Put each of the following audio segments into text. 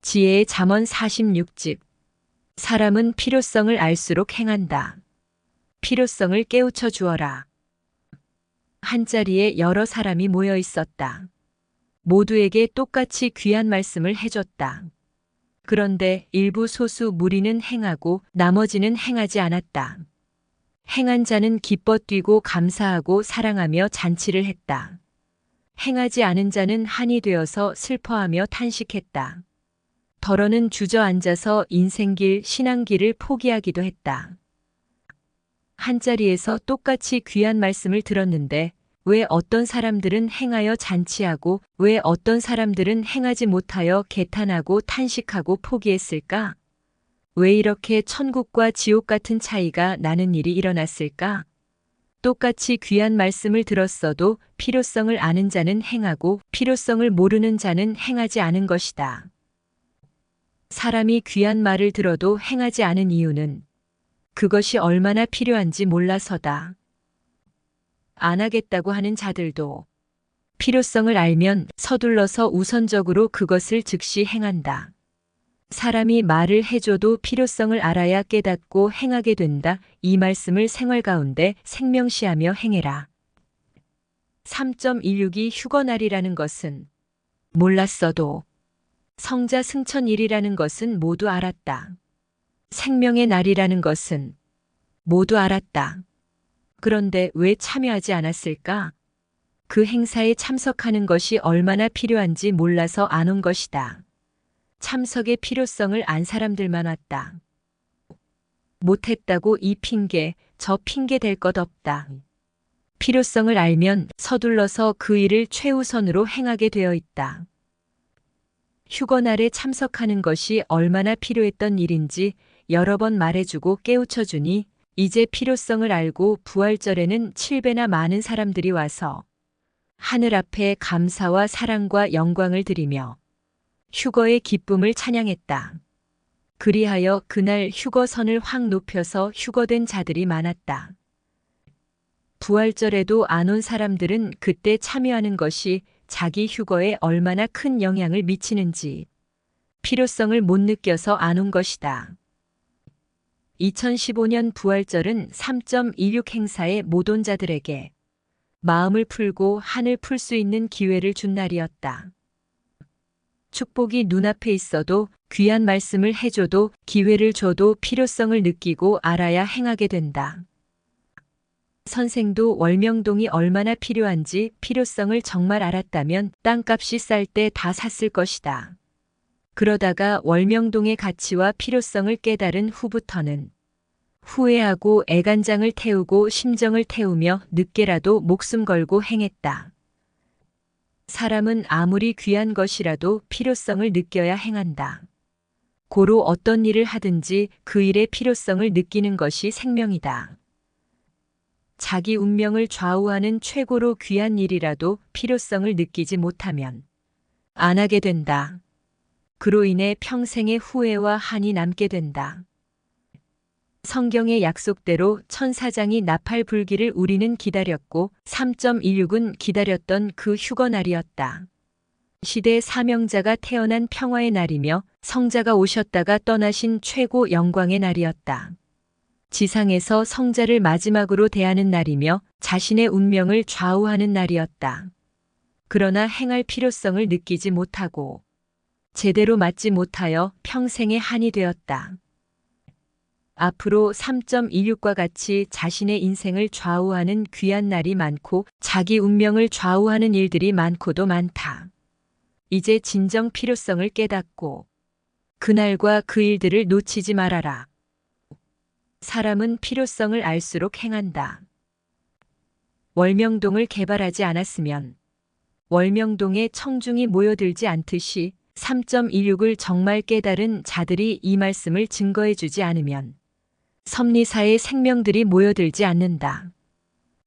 지혜의 잠언 46집. 사람은 필요성을 알수록 행한다. 필요성을 깨우쳐 주어라. 한자리에 여러 사람이 모여 있었다. 모두에게 똑같이 귀한 말씀을 해줬다. 그런데 일부 소수 무리는 행하고 나머지는 행하지 않았다. 행한 자는 기뻐 뛰고 감사하고 사랑하며 잔치를 했다. 행하지 않은 자는 한이 되어서 슬퍼하며 탄식했다. 더러는 주저앉아서 인생길, 신앙길을 포기하기도 했다. 한자리에서 똑같이 귀한 말씀을 들었는데 왜 어떤 사람들은 행하여 잔치하고 왜 어떤 사람들은 행하지 못하여 개탄하고 탄식하고 포기했을까? 왜 이렇게 천국과 지옥 같은 차이가 나는 일이 일어났을까? 똑같이 귀한 말씀을 들었어도 필요성을 아는 자는 행하고 필요성을 모르는 자는 행하지 않은 것이다. 사람이 귀한 말을 들어도 행하지 않은 이유는 그것이 얼마나 필요한지 몰라서다. 안 하겠다고 하는 자들도 필요성을 알면 서둘러서 우선적으로 그것을 즉시 행한다. 사람이 말을 해줘도 필요성을 알아야 깨닫고 행하게 된다. 이 말씀을 생활 가운데 생명시하며 행해라. 3.16이 휴거날이라는 것은 몰랐어도 성자 승천일이라는 것은 모두 알았다. 생명의 날이라는 것은 모두 알았다. 그런데 왜 참여하지 않았을까? 그 행사에 참석하는 것이 얼마나 필요한지 몰라서 안 온 것이다. 참석의 필요성을 안 사람들만 왔다. 못했다고 이 핑계, 저 핑계 될 것 없다. 필요성을 알면 서둘러서 그 일을 최우선으로 행하게 되어 있다. 휴거날에 참석하는 것이 얼마나 필요했던 일인지 여러 번 말해주고 깨우쳐주니 이제 필요성을 알고 부활절에는 7배나 많은 사람들이 와서 하늘 앞에 감사와 사랑과 영광을 드리며 휴거의 기쁨을 찬양했다. 그리하여 그날 휴거선을 확 높여서 휴거된 자들이 많았다. 부활절에도 안 온 사람들은 그때 참여하는 것이 자기 휴거에 얼마나 큰 영향을 미치는지 필요성을 못 느껴서 안 온 것이다. 2015년 부활절은 3.16 행사에 못 온 자들에게 마음을 풀고 한을 풀 수 있는 기회를 준 날이었다. 축복이 눈앞에 있어도 귀한 말씀을 해줘도 기회를 줘도 필요성을 느끼고 알아야 행하게 된다. 선생도 월명동이 얼마나 필요한지 필요성을 정말 알았다면 땅값이 쌀 때 다 샀을 것이다. 그러다가 월명동의 가치와 필요성을 깨달은 후부터는 후회하고 애간장을 태우고 심정을 태우며 늦게라도 목숨 걸고 행했다. 사람은 아무리 귀한 것이라도 필요성을 느껴야 행한다. 고로 어떤 일을 하든지 그 일의 필요성을 느끼는 것이 생명이다. 자기 운명을 좌우하는 최고로 귀한 일이라도 필요성을 느끼지 못하면 안 하게 된다. 그로 인해 평생의 후회와 한이 남게 된다. 성경의 약속대로 천사장이 나팔 불기를 우리는 기다렸고 3.16은 기다렸던 그 휴거날이었다. 시대 사명자가 태어난 평화의 날이며 성자가 오셨다가 떠나신 최고 영광의 날이었다. 지상에서 성자를 마지막으로 대하는 날이며 자신의 운명을 좌우하는 날이었다. 그러나 행할 필요성을 느끼지 못하고 제대로 맞지 못하여 평생의 한이 되었다. 앞으로 3.16과 같이 자신의 인생을 좌우하는 귀한 날이 많고 자기 운명을 좌우하는 일들이 많고도 많다. 이제 진정 필요성을 깨닫고 그날과 그 일들을 놓치지 말아라. 사람은 필요성을 알수록 행한다. 월명동을 개발하지 않았으면 월명동에 청중이 모여들지 않듯이 3.16을 정말 깨달은 자들이 이 말씀을 증거해 주지 않으면 섭리사의 생명들이 모여들지 않는다.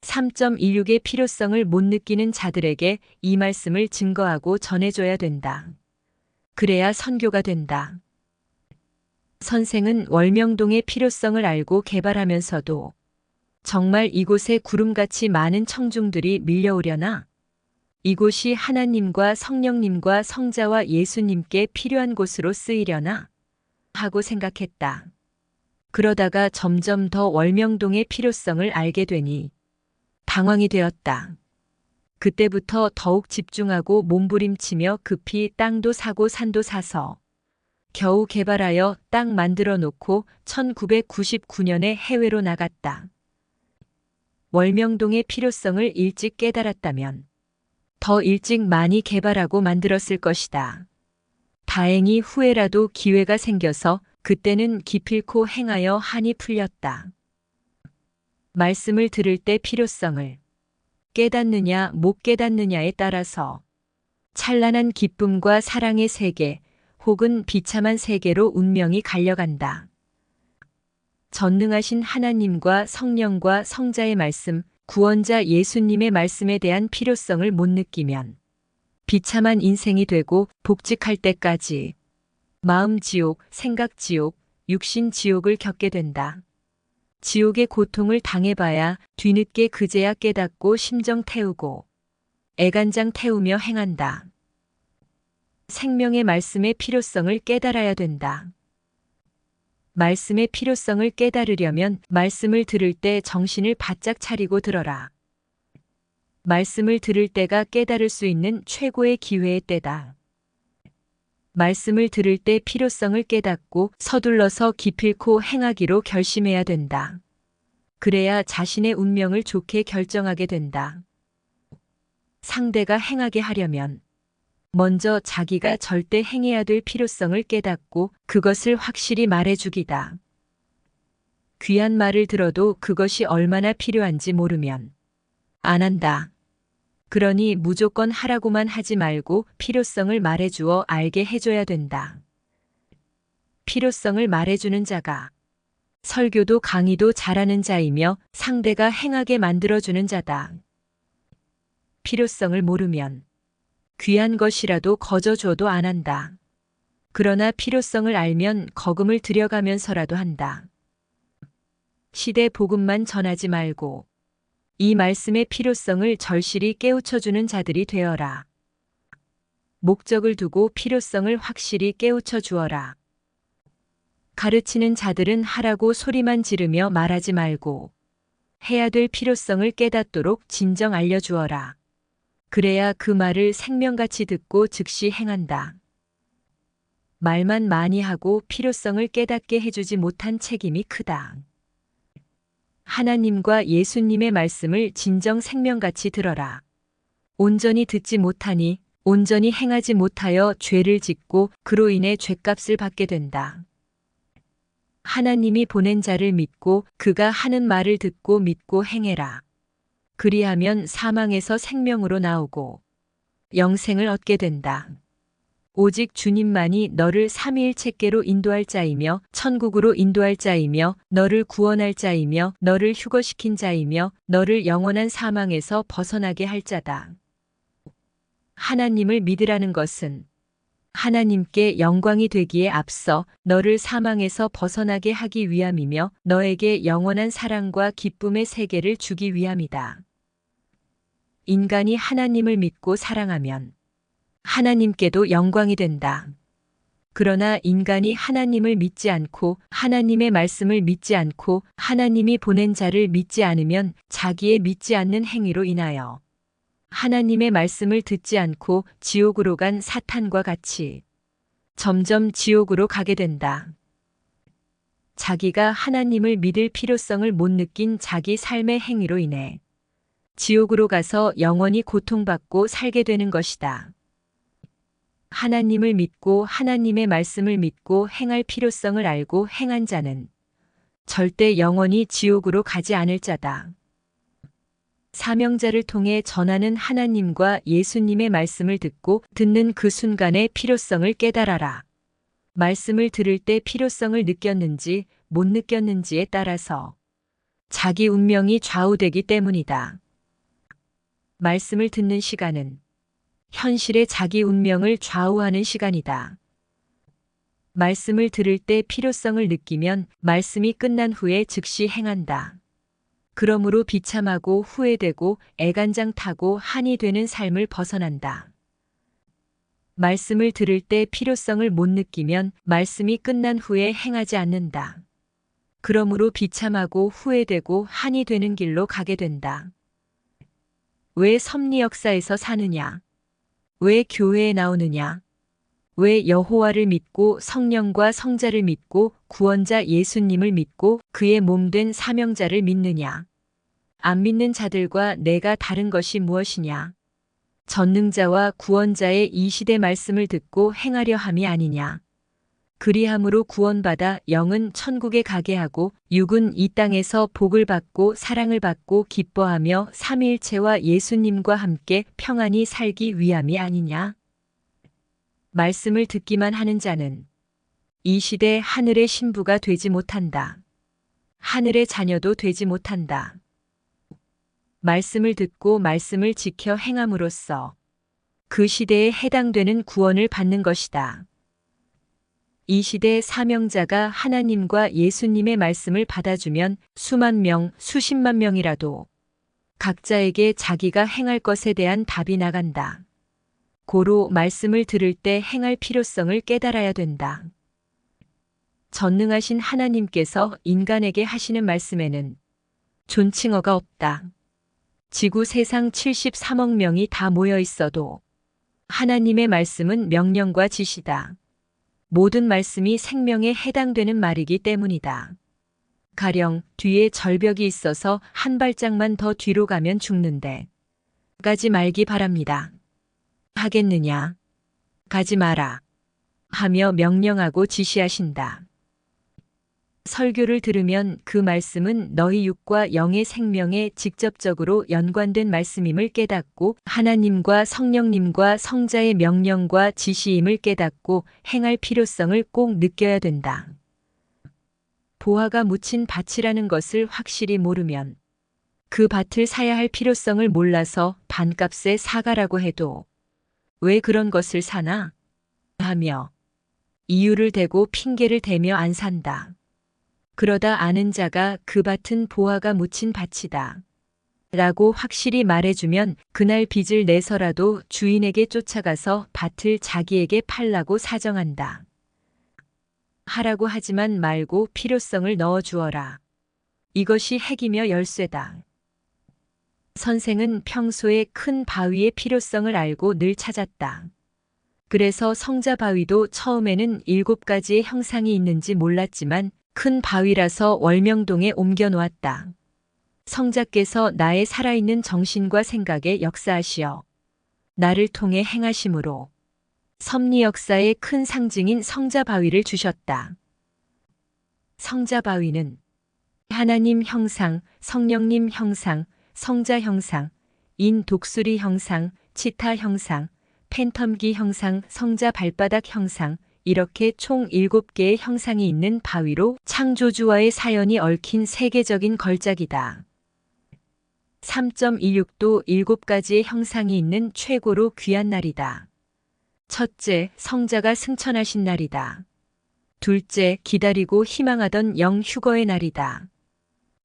3.16의 필요성을 못 느끼는 자들에게 이 말씀을 증거하고 전해줘야 된다. 그래야 선교가 된다. 선생은 월명동의 필요성을 알고 개발하면서도 정말 이곳에 구름같이 많은 청중들이 밀려오려나? 이곳이 하나님과 성령님과 성자와 예수님께 필요한 곳으로 쓰이려나? 하고 생각했다. 그러다가 점점 더 월명동의 필요성을 알게 되니 당황이 되었다. 그때부터 더욱 집중하고 몸부림치며 급히 땅도 사고 산도 사서 겨우 개발하여 땅 만들어 놓고 1999년에 해외로 나갔다. 월명동의 필요성을 일찍 깨달았다면 더 일찍 많이 개발하고 만들었을 것이다. 다행히 후에라도 기회가 생겨서 그때는 기필코 행하여 한이 풀렸다. 말씀을 들을 때 필요성을 깨닫느냐 못 깨닫느냐에 따라서 찬란한 기쁨과 사랑의 세계 혹은 비참한 세계로 운명이 갈려간다. 전능하신 하나님과 성령과 성자의 말씀, 구원자 예수님의 말씀에 대한 필요성을 못 느끼면 비참한 인생이 되고 복직할 때까지 마음 지옥, 생각 지옥, 육신 지옥을 겪게 된다. 지옥의 고통을 당해봐야 뒤늦게 그제야 깨닫고 심정 태우고 애간장 태우며 행한다. 생명의 말씀의 필요성을 깨달아야 된다. 말씀의 필요성을 깨달으려면 말씀을 들을 때 정신을 바짝 차리고 들어라. 말씀을 들을 때가 깨달을 수 있는 최고의 기회의 때다. 말씀을 들을 때 필요성을 깨닫고 서둘러서 기필코 행하기로 결심해야 된다. 그래야 자신의 운명을 좋게 결정하게 된다. 상대가 행하게 하려면 먼저 자기가 절대 행해야 될 필요성을 깨닫고 그것을 확실히 말해주기다. 귀한 말을 들어도 그것이 얼마나 필요한지 모르면 안 한다. 그러니 무조건 하라고만 하지 말고 필요성을 말해주어 알게 해줘야 된다. 필요성을 말해주는 자가 설교도 강의도 잘하는 자이며 상대가 행하게 만들어주는 자다. 필요성을 모르면 귀한 것이라도 거저줘도 안 한다. 그러나 필요성을 알면 거금을 들여가면서라도 한다. 시대 복음만 전하지 말고 이 말씀의 필요성을 절실히 깨우쳐주는 자들이 되어라. 목적을 두고 필요성을 확실히 깨우쳐 주어라. 가르치는 자들은 하라고 소리만 지르며 말하지 말고 해야 될 필요성을 깨닫도록 진정 알려주어라. 그래야 그 말을 생명같이 듣고 즉시 행한다. 말만 많이 하고 필요성을 깨닫게 해주지 못한 책임이 크다. 하나님과 예수님의 말씀을 진정 생명같이 들어라. 온전히 듣지 못하니 온전히 행하지 못하여 죄를 짓고 그로 인해 죗값을 받게 된다. 하나님이 보낸 자를 믿고 그가 하는 말을 듣고 믿고 행해라. 그리하면 사망에서 생명으로 나오고 영생을 얻게 된다. 오직 주님만이 너를 삼위일체계로 인도할 자이며 천국으로 인도할 자이며 너를 구원할 자이며 너를 휴거시킨 자이며 너를 영원한 사망에서 벗어나게 할 자다. 하나님을 믿으라는 것은 하나님께 영광이 되기에 앞서 너를 사망에서 벗어나게 하기 위함이며 너에게 영원한 사랑과 기쁨의 세계를 주기 위함이다. 인간이 하나님을 믿고 사랑하면 하나님께도 영광이 된다. 그러나 인간이 하나님을 믿지 않고 하나님의 말씀을 믿지 않고 하나님이 보낸 자를 믿지 않으면 자기의 믿지 않는 행위로 인하여 하나님의 말씀을 듣지 않고 지옥으로 간 사탄과 같이 점점 지옥으로 가게 된다. 자기가 하나님을 믿을 필요성을 못 느낀 자기 삶의 행위로 인해 지옥으로 가서 영원히 고통받고 살게 되는 것이다. 하나님을 믿고 하나님의 말씀을 믿고 행할 필요성을 알고 행한 자는 절대 영원히 지옥으로 가지 않을 자다. 사명자를 통해 전하는 하나님과 예수님의 말씀을 듣고 듣는 그 순간의 필요성을 깨달아라. 말씀을 들을 때 필요성을 느꼈는지 못 느꼈는지에 따라서 자기 운명이 좌우되기 때문이다. 말씀을 듣는 시간은 현실의 자기 운명을 좌우하는 시간이다. 말씀을 들을 때 필요성을 느끼면 말씀이 끝난 후에 즉시 행한다. 그러므로 비참하고 후회되고 애간장 타고 한이 되는 삶을 벗어난다. 말씀을 들을 때 필요성을 못 느끼면 말씀이 끝난 후에 행하지 않는다. 그러므로 비참하고 후회되고 한이 되는 길로 가게 된다. 왜 섭리 역사에서 사느냐? 왜 교회에 나오느냐? 왜 여호와를 믿고 성령과 성자를 믿고 구원자 예수님을 믿고 그의 몸된 사명자를 믿느냐? 안 믿는 자들과 내가 다른 것이 무엇이냐? 전능자와 구원자의 이 시대 말씀을 듣고 행하려 함이 아니냐? 그리함으로 구원받아 영은 천국에 가게 하고 육은 이 땅에서 복을 받고 사랑을 받고 기뻐하며 삼위일체와 예수님과 함께 평안히 살기 위함이 아니냐? 말씀을 듣기만 하는 자는 이 시대 하늘의 신부가 되지 못한다. 하늘의 자녀도 되지 못한다. 말씀을 듣고 말씀을 지켜 행함으로써 그 시대에 해당되는 구원을 받는 것이다. 이 시대 사명자가 하나님과 예수님의 말씀을 받아주면 수만 명, 수십만 명이라도 각자에게 자기가 행할 것에 대한 답이 나간다. 고로 말씀을 들을 때 행할 필요성을 깨달아야 된다. 전능하신 하나님께서 인간에게 하시는 말씀에는 존칭어가 없다. 지구 세상 73억 명이 다 모여 있어도 하나님의 말씀은 명령과 지시다. 모든 말씀이 생명에 해당되는 말이기 때문이다. 가령 뒤에 절벽이 있어서 한 발짝만 더 뒤로 가면 죽는데 가지 말기 바랍니다. 하겠느냐? 가지 마라. 하며 명령하고 지시하신다. 설교를 들으면 그 말씀은 너희 육과 영의 생명에 직접적으로 연관된 말씀임을 깨닫고 하나님과 성령님과 성자의 명령과 지시임을 깨닫고 행할 필요성을 꼭 느껴야 된다. 보화가 묻힌 밭이라는 것을 확실히 모르면 그 밭을 사야 할 필요성을 몰라서 반값에 사가라고 해도 왜 그런 것을 사나? 하며 이유를 대고 핑계를 대며 안 산다. 그러다 아는 자가 그 밭은 보화가 묻힌 밭이다. 라고 확실히 말해주면 그날 빚을 내서라도 주인에게 쫓아가서 밭을 자기에게 팔라고 사정한다. 하라고 하지만 말고 필요성을 넣어주어라. 이것이 핵이며 열쇠다. 선생은 평소에 큰 바위의 필요성을 알고 늘 찾았다. 그래서 성자 바위도 처음에는 7가지의 형상이 있는지 몰랐지만 큰 바위라서 월명동에 옮겨 놓았다. 성자께서 나의 살아있는 정신과 생각에 역사하시어 나를 통해 행하심으로 섭리 역사의 큰 상징인 성자 바위를 주셨다. 성자 바위는 하나님 형상, 성령님 형상, 성자 형상, 인 독수리 형상, 치타 형상, 팬텀기 형상, 성자 발바닥 형상, 이렇게 총 7개의 형상이 있는 바위로 창조주와의 사연이 얽힌 세계적인 걸작이다. 3.26도 7가지의 형상이 있는 최고로 귀한 날이다. 첫째, 성자가 승천하신 날이다. 둘째, 기다리고 희망하던 영 휴거의 날이다.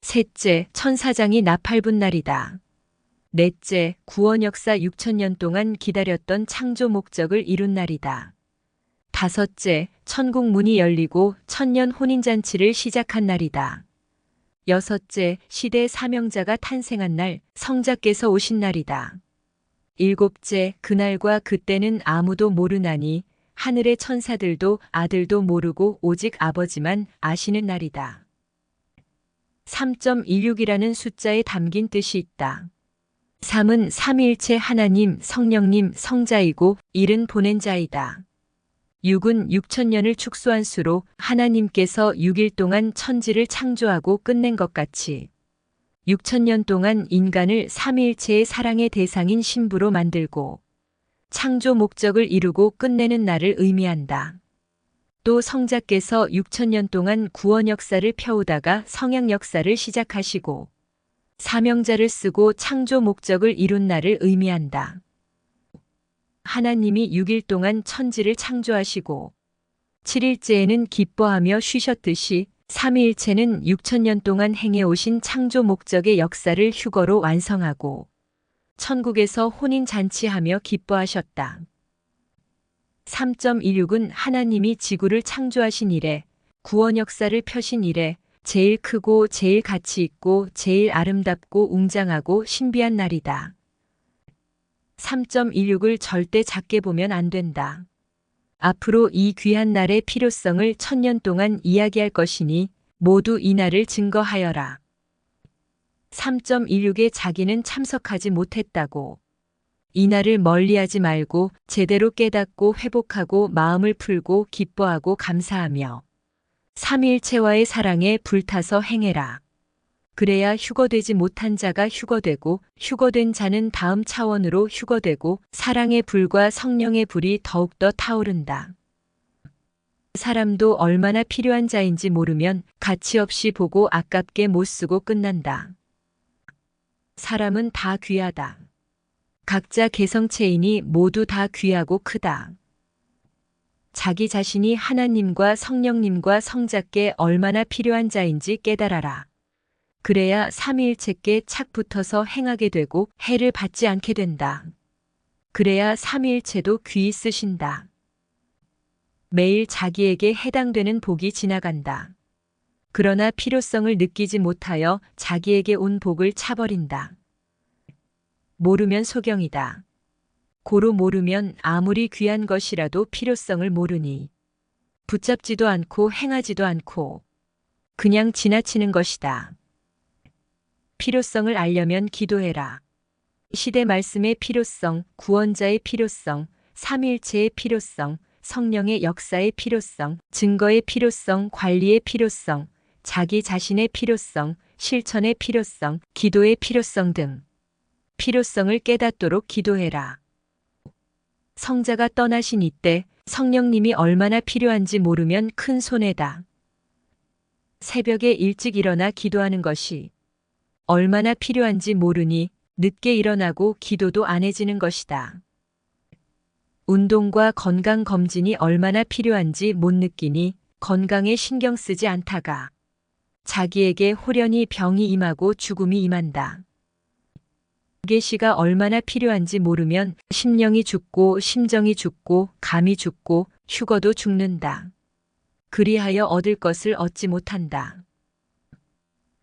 셋째, 천사장이 나팔분 날이다. 넷째, 구원 역사 6,000년 동안 기다렸던 창조 목적을 이룬 날이다. 다섯째, 천국 문이 열리고 천년 혼인잔치를 시작한 날이다. 여섯째, 시대 사명자가 탄생한 날, 성자께서 오신 날이다. 일곱째, 그날과 그때는 아무도 모르나니 하늘의 천사들도 아들도 모르고 오직 아버지만 아시는 날이다. 3.16이라는 숫자에 담긴 뜻이 있다. 3은 삼위일체 하나님, 성령님, 성자이고 1은 보낸 자이다. 6은 6,000년을 축소한 수로 하나님께서 6일 동안 천지를 창조하고 끝낸 것 같이 6,000년 동안 인간을 삼위일체의 사랑의 대상인 신부로 만들고 창조 목적을 이루고 끝내는 날을 의미한다. 또 성자께서 6,000년 동안 구원 역사를 펴오다가 성약 역사를 시작하시고 사명자를 쓰고 창조 목적을 이룬 날을 의미한다. 하나님이 6일 동안 천지를 창조하시고 7일째에는 기뻐하며 쉬셨듯이 삼위일체는 6천년 동안 행해오신 창조 목적의 역사를 휴거로 완성하고 천국에서 혼인잔치하며 기뻐하셨다. 3.16은 하나님이 지구를 창조하신 이래, 구원 역사를 펴신 이래 제일 크고 제일 가치 있고 제일 아름답고 웅장하고 신비한 날이다. 3.16을 절대 작게 보면 안 된다. 앞으로 이 귀한 날의 필요성을 1000년 동안 이야기할 것이니 모두 이 날을 증거하여라. 3.16에 자기는 참석하지 못했다고. 이 날을 멀리하지 말고 제대로 깨닫고 회복하고 마음을 풀고 기뻐하고 감사하며 삼위일체와의 사랑에 불타서 행해라. 그래야 휴거되지 못한 자가 휴거되고 휴거된 자는 다음 차원으로 휴거되고 사랑의 불과 성령의 불이 더욱더 타오른다. 사람도 얼마나 필요한 자인지 모르면 가치 없이 보고 아깝게 못 쓰고 끝난다. 사람은 다 귀하다. 각자 개성체이니 모두 다 귀하고 크다. 자기 자신이 하나님과 성령님과 성자께 얼마나 필요한 자인지 깨달아라. 그래야 삼위일체께 착 붙어서 행하게 되고 해를 받지 않게 된다. 그래야 삼위일체도 귀히 쓰신다. 매일 자기에게 해당되는 복이 지나간다. 그러나 필요성을 느끼지 못하여 자기에게 온 복을 차버린다. 모르면 소경이다. 고로 모르면 아무리 귀한 것이라도 필요성을 모르니 붙잡지도 않고 행하지도 않고 그냥 지나치는 것이다. 필요성을 알려면 기도해라. 시대 말씀의 필요성, 구원자의 필요성, 삼위일체의 필요성, 성령의 역사의 필요성, 증거의 필요성, 관리의 필요성, 자기 자신의 필요성, 실천의 필요성, 기도의 필요성 등 필요성을 깨닫도록 기도해라. 성자가 떠나신 이때 성령님이 얼마나 필요한지 모르면 큰 손해다. 새벽에 일찍 일어나 기도하는 것이 얼마나 필요한지 모르니 늦게 일어나고 기도도 안 해지는 것이다. 운동과 건강검진이 얼마나 필요한지 못 느끼니 건강에 신경 쓰지 않다가 자기에게 홀연히 병이 임하고 죽음이 임한다. 계시가 얼마나 필요한지 모르면 심령이 죽고 심정이 죽고 감이 죽고 휴거도 죽는다. 그리하여 얻을 것을 얻지 못한다.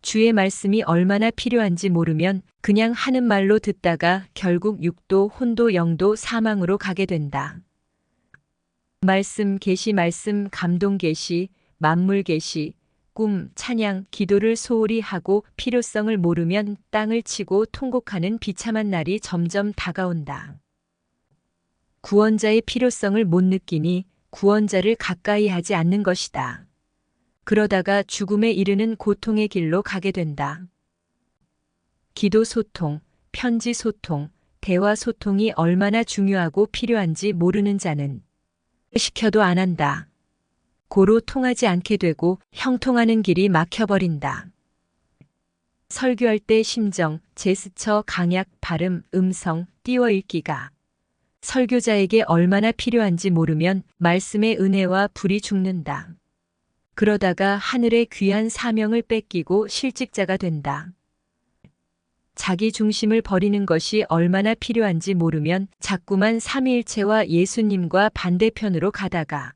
주의 말씀이 얼마나 필요한지 모르면 그냥 하는 말로 듣다가 결국 육도, 혼도, 영도, 사망으로 가게 된다. 말씀, 계시, 말씀, 감동, 계시, 만물, 계시, 꿈, 찬양, 기도를 소홀히 하고 필요성을 모르면 땅을 치고 통곡하는 비참한 날이 점점 다가온다. 구원자의 필요성을 못 느끼니 구원자를 가까이 하지 않는 것이다. 그러다가 죽음에 이르는 고통의 길로 가게 된다. 기도 소통, 편지 소통, 대화 소통이 얼마나 중요하고 필요한지 모르는 자는 시켜도 안 한다. 고로 통하지 않게 되고 형통하는 길이 막혀버린다. 설교할 때 심정, 제스처, 강약, 발음, 음성, 띄워 읽기가 설교자에게 얼마나 필요한지 모르면 말씀의 은혜와 불이 죽는다. 그러다가 하늘의 귀한 사명을 뺏기고 실직자가 된다. 자기 중심을 버리는 것이 얼마나 필요한지 모르면 자꾸만 삼위일체와 예수님과 반대편으로 가다가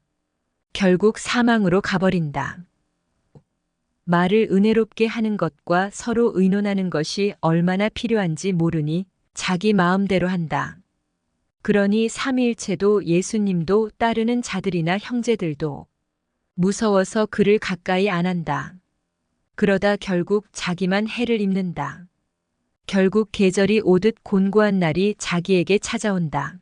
결국 사망으로 가버린다. 말을 은혜롭게 하는 것과 서로 의논하는 것이 얼마나 필요한지 모르니 자기 마음대로 한다. 그러니 삼위일체도 예수님도 따르는 자들이나 형제들도 무서워서 그를 가까이 안 한다. 그러다 결국 자기만 해를 입는다. 결국 계절이 오듯 곤고한 날이 자기에게 찾아온다.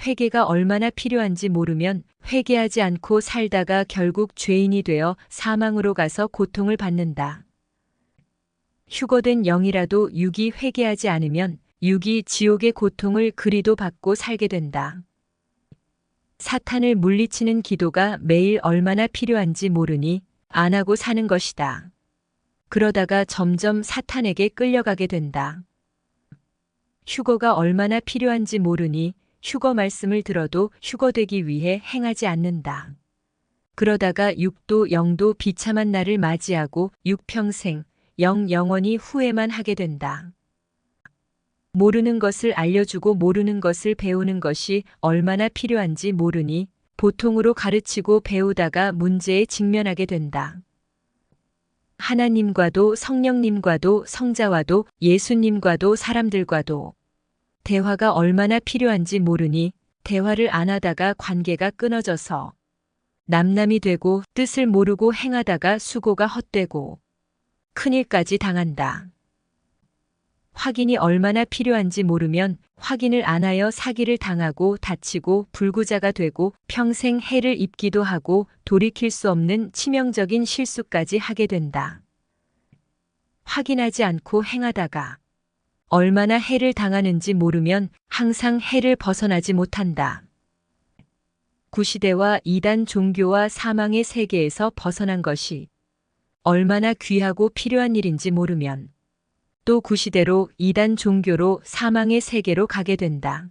회개가 얼마나 필요한지 모르면 회개하지 않고 살다가 결국 죄인이 되어 사망으로 가서 고통을 받는다. 휴거된 영이라도 육이 회개하지 않으면 육이 지옥의 고통을 그리도 받고 살게 된다. 사탄을 물리치는 기도가 매일 얼마나 필요한지 모르니 안 하고 사는 것이다. 그러다가 점점 사탄에게 끌려가게 된다. 휴거가 얼마나 필요한지 모르니 휴거 말씀을 들어도 휴거되기 위해 행하지 않는다. 그러다가 육도 영도 비참한 날을 맞이하고 육평생 영원히 후회만 하게 된다. 모르는 것을 알려주고 모르는 것을 배우는 것이 얼마나 필요한지 모르니 보통으로 가르치고 배우다가 문제에 직면하게 된다. 하나님과도 성령님과도 성자와도 예수님과도 사람들과도 대화가 얼마나 필요한지 모르니 대화를 안 하다가 관계가 끊어져서 남남이 되고 뜻을 모르고 행하다가 수고가 헛되고 큰일까지 당한다. 확인이 얼마나 필요한지 모르면 확인을 안 하여 사기를 당하고 다치고 불구자가 되고 평생 해를 입기도 하고 돌이킬 수 없는 치명적인 실수까지 하게 된다. 확인하지 않고 행하다가 얼마나 해를 당하는지 모르면 항상 해를 벗어나지 못한다. 구시대와 이단 종교와 사망의 세계에서 벗어난 것이 얼마나 귀하고 필요한 일인지 모르면 또 구시대로 이단 종교로 사망의 세계로 가게 된다.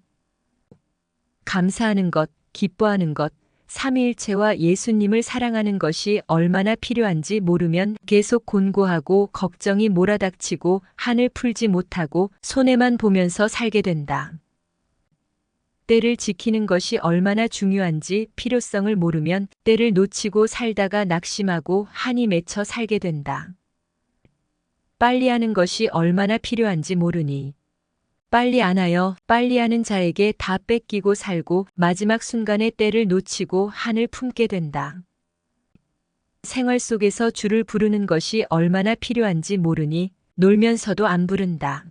감사하는 것, 기뻐하는 것, 삼위일체와 예수님을 사랑하는 것이 얼마나 필요한지 모르면 계속 곤고하고 걱정이 몰아닥치고 한을 풀지 못하고 손해만 보면서 살게 된다. 때를 지키는 것이 얼마나 중요한지 필요성을 모르면 때를 놓치고 살다가 낙심하고 한이 맺혀 살게 된다. 빨리 하는 것이 얼마나 필요한지 모르니 빨리 안 하여 빨리 하는 자에게 다 뺏기고 살고 마지막 순간에 때를 놓치고 한을 품게 된다. 생활 속에서 주를 부르는 것이 얼마나 필요한지 모르니 놀면서도 안 부른다.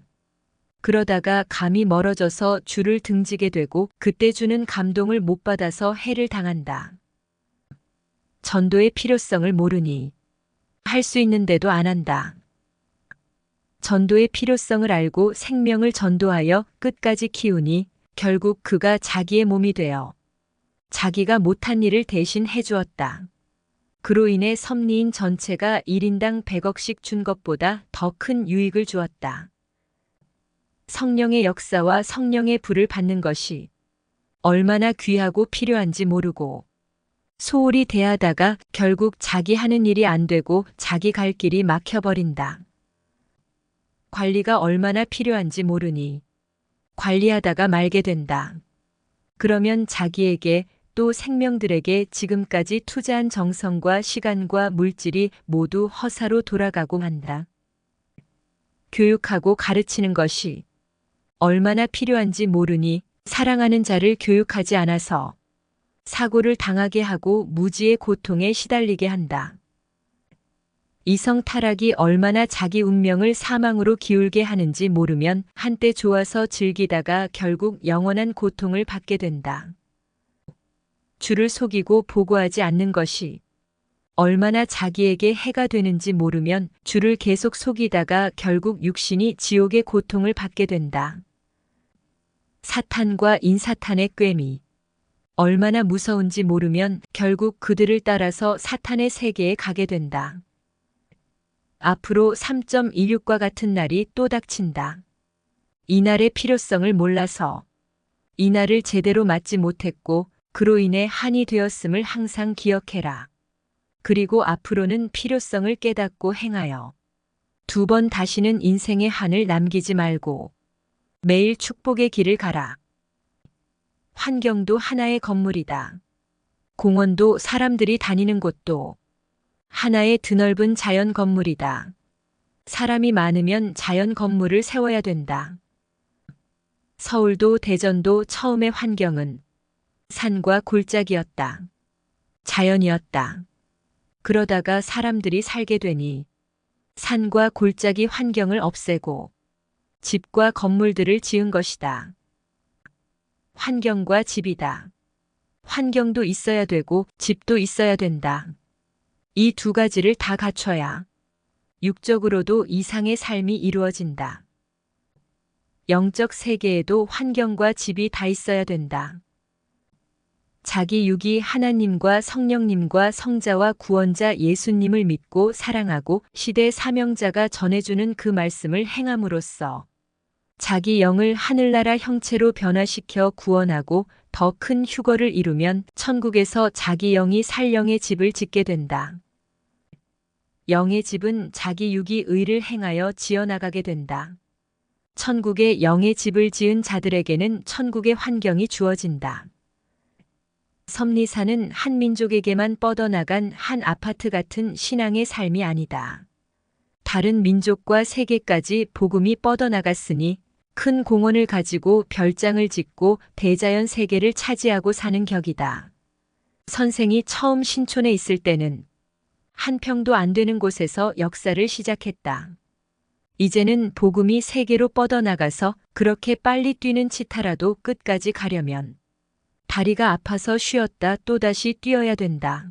그러다가 감이 멀어져서 주를 등지게 되고 그때 주는 감동을 못 받아서 해를 당한다. 전도의 필요성을 모르니 할 수 있는데도 안 한다. 전도의 필요성을 알고 생명을 전도하여 끝까지 키우니 결국 그가 자기의 몸이 되어 자기가 못한 일을 대신 해주었다. 그로 인해 섭리인 전체가 1인당 100억씩 준 것보다 더 큰 유익을 주었다. 성령의 역사와 성령의 불을 받는 것이 얼마나 귀하고 필요한지 모르고 소홀히 대하다가 결국 자기 하는 일이 안 되고 자기 갈 길이 막혀버린다. 관리가 얼마나 필요한지 모르니 관리하다가 말게 된다. 그러면 자기에게 또 생명들에게 지금까지 투자한 정성과 시간과 물질이 모두 허사로 돌아가고 한다. 교육하고 가르치는 것이 얼마나 필요한지 모르니 사랑하는 자를 교육하지 않아서 사고를 당하게 하고 무지의 고통에 시달리게 한다. 이성 타락이 얼마나 자기 운명을 사망으로 기울게 하는지 모르면 한때 좋아서 즐기다가 결국 영원한 고통을 받게 된다. 주를 속이고 보고하지 않는 것이 얼마나 자기에게 해가 되는지 모르면 주를 계속 속이다가 결국 육신이 지옥의 고통을 받게 된다. 사탄과 인사탄의 꾀미 얼마나 무서운지 모르면 결국 그들을 따라서 사탄의 세계에 가게 된다. 앞으로 3.16과 같은 날이 또 닥친다. 이날의 필요성을 몰라서 이날을 제대로 맞지 못했고 그로 인해 한이 되었음을 항상 기억해라. 그리고 앞으로는 필요성을 깨닫고 행하여 2번 다시는 인생의 한을 남기지 말고 매일 축복의 길을 가라. 환경도 하나의 건물이다. 공원도 사람들이 다니는 곳도 하나의 드넓은 자연 건물이다. 사람이 많으면 자연 건물을 세워야 된다. 서울도 대전도 처음의 환경은 산과 골짜기였다. 자연이었다. 그러다가 사람들이 살게 되니 산과 골짜기 환경을 없애고 집과 건물들을 지은 것이다. 환경과 집이다. 환경도 있어야 되고 집도 있어야 된다. 이 2가지를 다 갖춰야 육적으로도 이상의 삶이 이루어진다. 영적 세계에도 환경과 집이 다 있어야 된다. 자기 육이 하나님과 성령님과 성자와 구원자 예수님을 믿고 사랑하고 시대 사명자가 전해주는 그 말씀을 행함으로써 자기 영을 하늘나라 형체로 변화시켜 구원하고 더 큰 휴거를 이루면 천국에서 자기 영이 살 영의 집을 짓게 된다. 영의 집은 자기 육이 의를 행하여 지어나가게 된다. 천국에 영의 집을 지은 자들에게는 천국의 환경이 주어진다. 섭리사는 한 민족에게만 뻗어나간 한 아파트 같은 신앙의 삶이 아니다. 다른 민족과 세계까지 복음이 뻗어나갔으니 큰 공원을 가지고 별장을 짓고 대자연 세계를 차지하고 사는 격이다. 선생이 처음 신촌에 있을 때는 한 평도 안 되는 곳에서 역사를 시작했다. 이제는 복음이 세계로 뻗어나가서 그렇게 빨리 뛰는 치타라도 끝까지 가려면 다리가 아파서 쉬었다 또다시 뛰어야 된다.